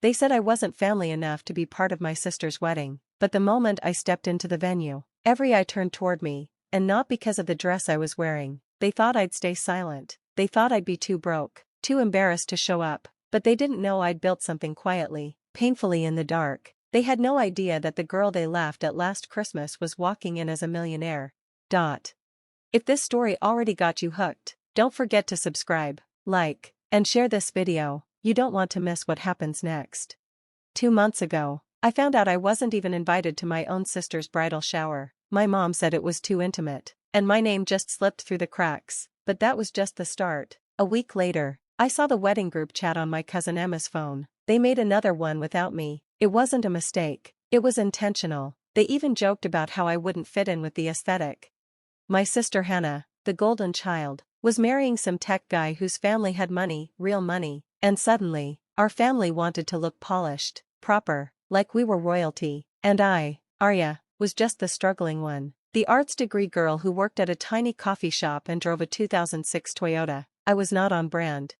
They said I wasn't family enough to be part of my sister's wedding, but the moment I stepped into the venue, every eye turned toward me, and not because of the dress I was wearing. They thought I'd stay silent. They thought I'd be too broke, too embarrassed to show up, but they didn't know I'd built something quietly, painfully in the dark. They had no idea that the girl they laughed at last Christmas was walking in as a millionaire. If this story already got you hooked, don't forget to subscribe, like, and share this video. You don't want to miss what happens next. 2 months ago, I found out I wasn't even invited to my own sister's bridal shower. My mom said it was too intimate, and my name just slipped through the cracks, but that was just the start. A week later, I saw the wedding group chat on my cousin Emma's phone. They made another one without me. It wasn't a mistake, it was intentional. They even joked about how I wouldn't fit in with the aesthetic. My sister Hannah, the golden child, was marrying some tech guy whose family had money, real money, and suddenly, our family wanted to look polished, proper, like we were royalty, and I, Arya, was just the struggling one. The arts degree girl who worked at a tiny coffee shop and drove a 2006 Toyota. I was not on brand.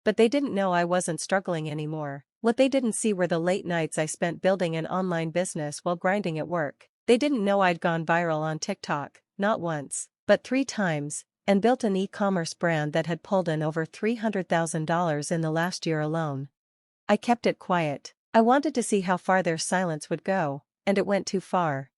But they didn't know I wasn't struggling anymore. What they didn't see were the late nights I spent building an online business while grinding at work. They didn't know I'd gone viral on TikTok, not once, but 3 times, and built an e-commerce brand that had pulled in over $300,000 in the last year alone. I kept it quiet. I wanted to see how far their silence would go, and it went too far.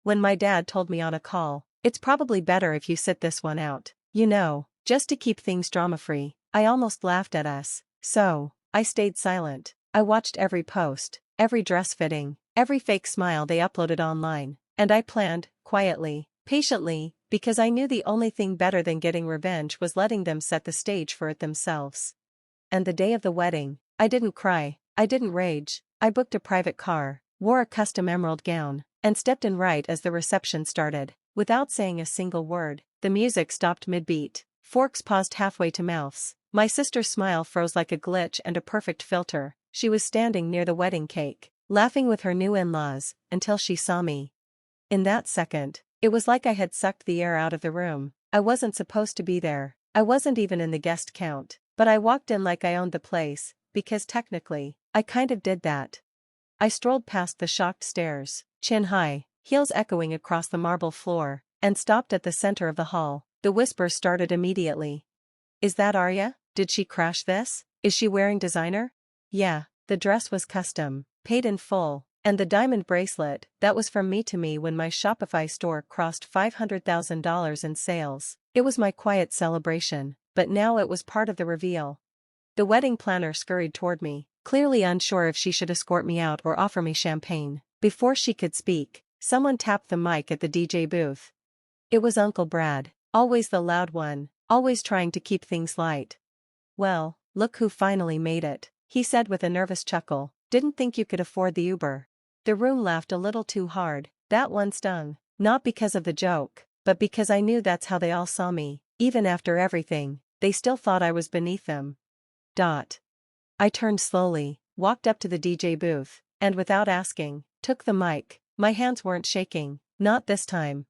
When my dad told me on a call, "It's probably better if you sit this one out, you know, just to keep things drama-free," I almost laughed at us. So, I stayed silent. I watched every post, every dress fitting, every fake smile they uploaded online, and I planned, quietly, patiently, because I knew the only thing better than getting revenge was letting them set the stage for it themselves. And the day of the wedding, I didn't cry, I didn't rage, I booked a private car, wore a custom emerald gown, and stepped in right as the reception started. Without saying a single word, the music stopped mid-beat, forks paused halfway to mouths. My sister's smile froze like a glitch and a perfect filter. She was standing near the wedding cake, laughing with her new in-laws, until she saw me. In that second, it was like I had sucked the air out of the room. I wasn't supposed to be there. I wasn't even in the guest count, but I walked in like I owned the place, because technically, I kind of did that. I strolled past the shocked stairs, chin high, heels echoing across the marble floor, and stopped at the center of the hall. The whispers started immediately. "Is that Arya? Did she crash this? Is she wearing designer?" Yeah, the dress was custom, paid in full, and the diamond bracelet, that was from me to me when my Shopify store crossed $500,000 in sales. It was my quiet celebration, but now it was part of the reveal. The wedding planner scurried toward me, clearly unsure if she should escort me out or offer me champagne. Before she could speak, someone tapped the mic at the DJ booth. It was Uncle Brad, always the loud one, always trying to keep things light. "Well, look who finally made it," he said with a nervous chuckle. "Didn't think you could afford the Uber." The room laughed a little too hard. That one stung, not because of the joke, but because I knew that's how they all saw me. Even after everything, they still thought I was beneath them. I turned slowly, walked up to the DJ booth, and without asking, took the mic. My hands weren't shaking, not this time.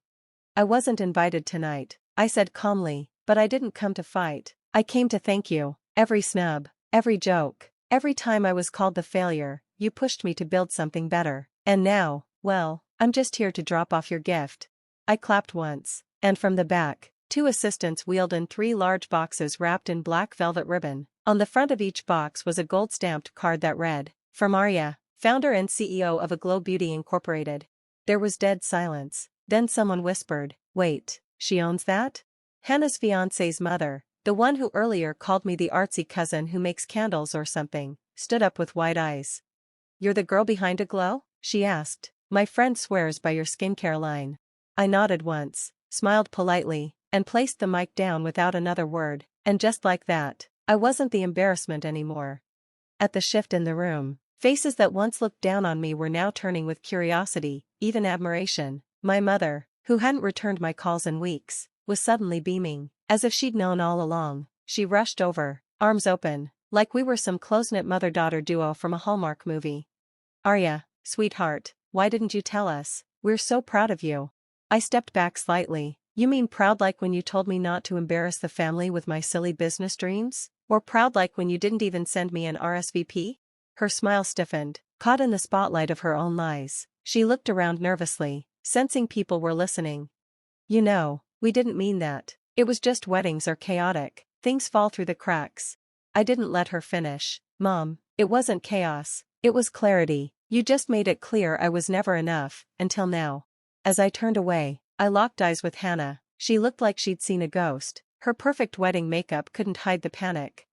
"I wasn't invited tonight," I said calmly, "but I didn't come to fight. I came to thank you. Every snub, every joke, every time I was called the failure, you pushed me to build something better. And now, well, I'm just here to drop off your gift." I clapped once, and from the back, 2 assistants wheeled in 3 large boxes wrapped in black velvet ribbon. On the front of each box was a gold-stamped card that read, "From Arya, founder and CEO of Aglow Beauty Incorporated." There was dead silence. Then someone whispered, "Wait, she owns that?" Hannah's fiancé's mother, the one who earlier called me the artsy cousin who makes candles or something, stood up with wide eyes. "You're the girl behind Aglow?" she asked. "My friend swears by your skincare line." I nodded once, smiled politely, and placed the mic down without another word, and just like that, I wasn't the embarrassment anymore. At the shift in the room, faces that once looked down on me were now turning with curiosity, even admiration. My mother, who hadn't returned my calls in weeks, was suddenly beaming, as if she'd known all along. She rushed over, arms open, like we were some close-knit mother-daughter duo from a Hallmark movie. "Arya, sweetheart, why didn't you tell us? We're so proud of you." I stepped back slightly. "You mean proud like when you told me not to embarrass the family with my silly business dreams? Or proud like when you didn't even send me an RSVP?" Her smile stiffened, caught in the spotlight of her own lies. She looked around nervously, sensing people were listening. You know, we didn't mean that. It was just weddings are chaotic. Things fall through the cracks. I didn't let her finish. Mom, it wasn't chaos. It was clarity. You just made it clear I was never enough, until now. As I turned away, I locked eyes with Hannah. She looked like she'd seen a ghost. Her perfect wedding makeup couldn't hide the panic.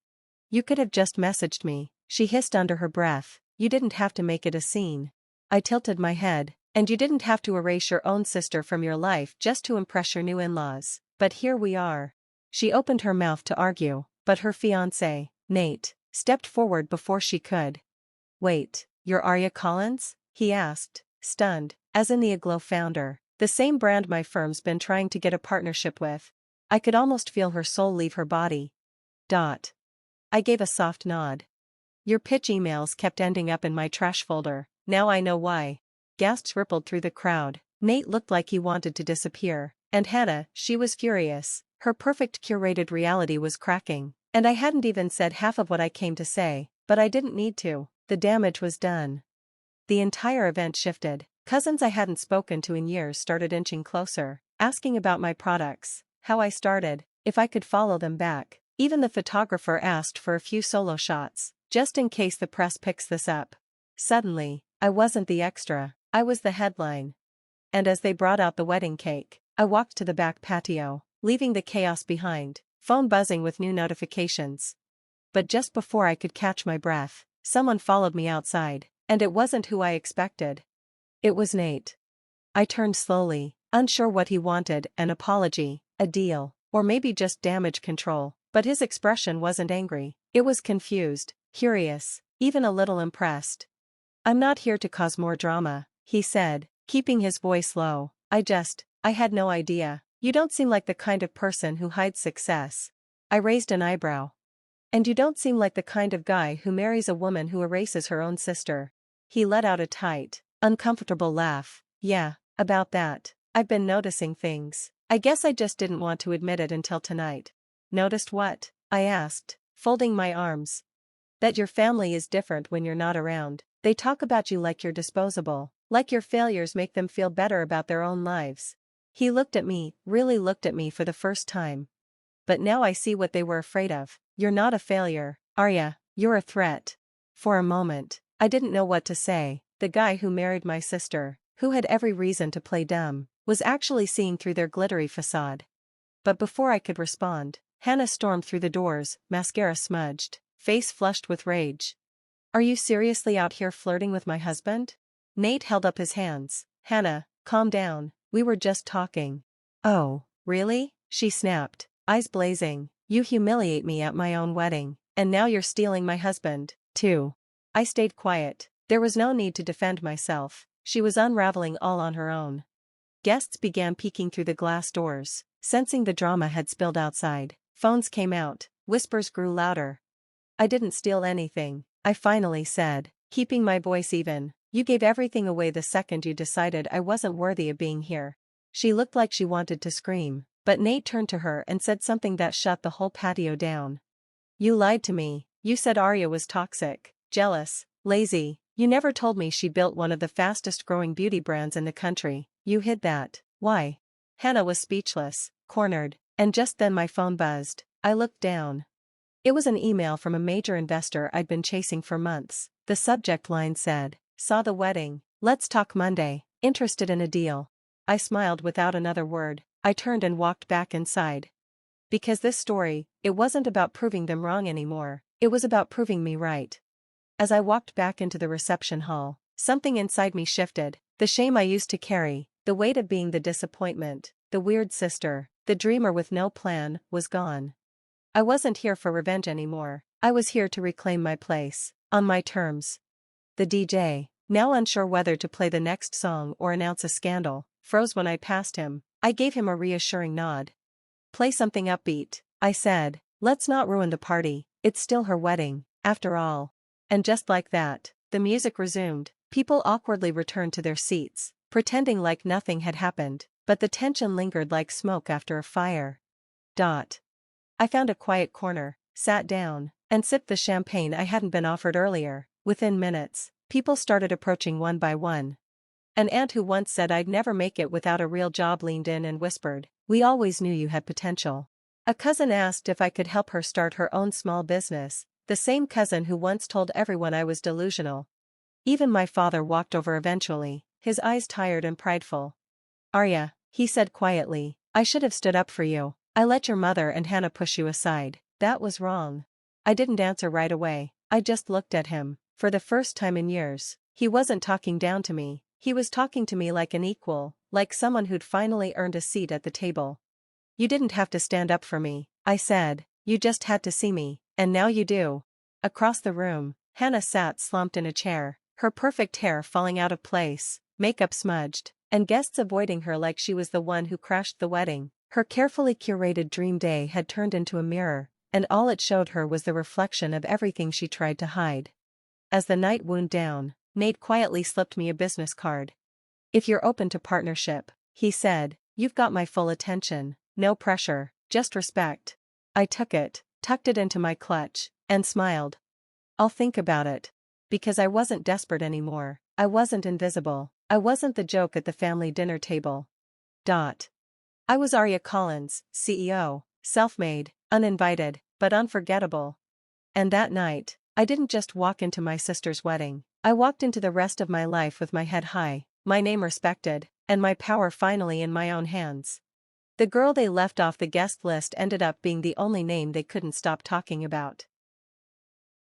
You could have just messaged me, she hissed under her breath. You didn't have to make it a scene. I tilted my head. And you didn't have to erase your own sister from your life just to impress your new in-laws. But here we are. She opened her mouth to argue, but her fiancé, Nate, stepped forward before she could. Wait, you're Arya Collins? He asked, stunned, as in the Aglow founder, the same brand my firm's been trying to get a partnership with. I could almost feel her soul leave her body. I gave a soft nod. Your pitch emails kept ending up in my trash folder, now I know why. Gasps rippled through the crowd. Nate looked like he wanted to disappear, and Hannah, she was furious. Her perfect curated reality was cracking, and I hadn't even said half of what I came to say, but I didn't need to. The damage was done. The entire event shifted. Cousins I hadn't spoken to in years started inching closer, asking about my products, how I started, if I could follow them back. Even the photographer asked for a few solo shots, just in case the press picks this up. Suddenly, I wasn't the extra. I was the headline. And as they brought out the wedding cake, I walked to the back patio, leaving the chaos behind, phone buzzing with new notifications. But just before I could catch my breath, someone followed me outside, and it wasn't who I expected. It was Nate. I turned slowly, unsure what he wanted, an apology, a deal, or maybe just damage control, but his expression wasn't angry. It was confused, curious, even a little impressed. I'm not here to cause more drama, he said, keeping his voice low. I had no idea. You don't seem like the kind of person who hides success. I raised an eyebrow. And you don't seem like the kind of guy who marries a woman who erases her own sister. He let out a tight, uncomfortable laugh. Yeah, about that. I've been noticing things. I guess I just didn't want to admit it until tonight. Noticed what? I asked, folding my arms. That your family is different when you're not around. They talk about you like you're disposable, like your failures make them feel better about their own lives. He looked at me, really looked at me for the first time. But now I see what they were afraid of. You're not a failure, Arya, you're a threat. For a moment, I didn't know what to say. The guy who married my sister, who had every reason to play dumb, was actually seeing through their glittery facade. But before I could respond, Hannah stormed through the doors, mascara smudged, face flushed with rage. Are you seriously out here flirting with my husband? Nate held up his hands. Hannah, calm down, we were just talking. Oh, really? She snapped, eyes blazing. You humiliate me at my own wedding, and now you're stealing my husband, too. I stayed quiet. There was no need to defend myself. She was unraveling all on her own. Guests began peeking through the glass doors, sensing the drama had spilled outside. Phones came out, whispers grew louder. I didn't steal anything, I finally said, keeping my voice even. You gave everything away the second you decided I wasn't worthy of being here. She looked like she wanted to scream, but Nate turned to her and said something that shut the whole patio down. You lied to me. You said Arya was toxic, jealous, lazy. You never told me she built one of the fastest growing beauty brands in the country. You hid that. Why? Hannah was speechless, cornered, and just then my phone buzzed. I looked down. It was an email from a major investor I'd been chasing for months. The subject line said, "Saw the wedding. Let's talk Monday. Interested in a deal." I smiled without another word. I turned and walked back inside. Because this story, it wasn't about proving them wrong anymore. It was about proving me right. As I walked back into the reception hall, something inside me shifted. The shame I used to carry, the weight of being the disappointment, the weird sister, the dreamer with no plan, was gone. I wasn't here for revenge anymore. I was here to reclaim my place, on my terms. The DJ, now unsure whether to play the next song or announce a scandal, froze when I passed him. I gave him a reassuring nod. Play something upbeat, I said. Let's not ruin the party. It's still her wedding, after all. And just like that, the music resumed. People awkwardly returned to their seats, pretending like nothing had happened, but the tension lingered like smoke after a fire. I found a quiet corner, sat down, and sipped the champagne I hadn't been offered earlier. Within minutes, people started approaching one by one. An aunt who once said I'd never make it without a real job leaned in and whispered, "We always knew you had potential." A cousin asked if I could help her start her own small business, the same cousin who once told everyone I was delusional. Even my father walked over eventually, his eyes tired and prideful. "Arya," he said quietly, "I should have stood up for you. I let your mother and Hannah push you aside. That was wrong." I didn't answer right away, I just looked at him. For the first time in years, he wasn't talking down to me, he was talking to me like an equal, like someone who'd finally earned a seat at the table. "You didn't have to stand up for me," I said, "you just had to see me, and now you do." Across the room, Hannah sat slumped in a chair, her perfect hair falling out of place, makeup smudged, and guests avoiding her like she was the one who crashed the wedding. Her carefully curated dream day had turned into a mirror, and all it showed her was the reflection of everything she tried to hide. As the night wound down, Nate quietly slipped me a business card. "If you're open to partnership," he said, "you've got my full attention, no pressure, just respect." I took it, tucked it into my clutch, and smiled. "I'll think about it." Because I wasn't desperate anymore, I wasn't invisible, I wasn't the joke at the family dinner table. I was Arya Collins, CEO, self-made, uninvited, but unforgettable. And that night, I didn't just walk into my sister's wedding, I walked into the rest of my life with my head high, my name respected, and my power finally in my own hands. The girl they left off the guest list ended up being the only name they couldn't stop talking about.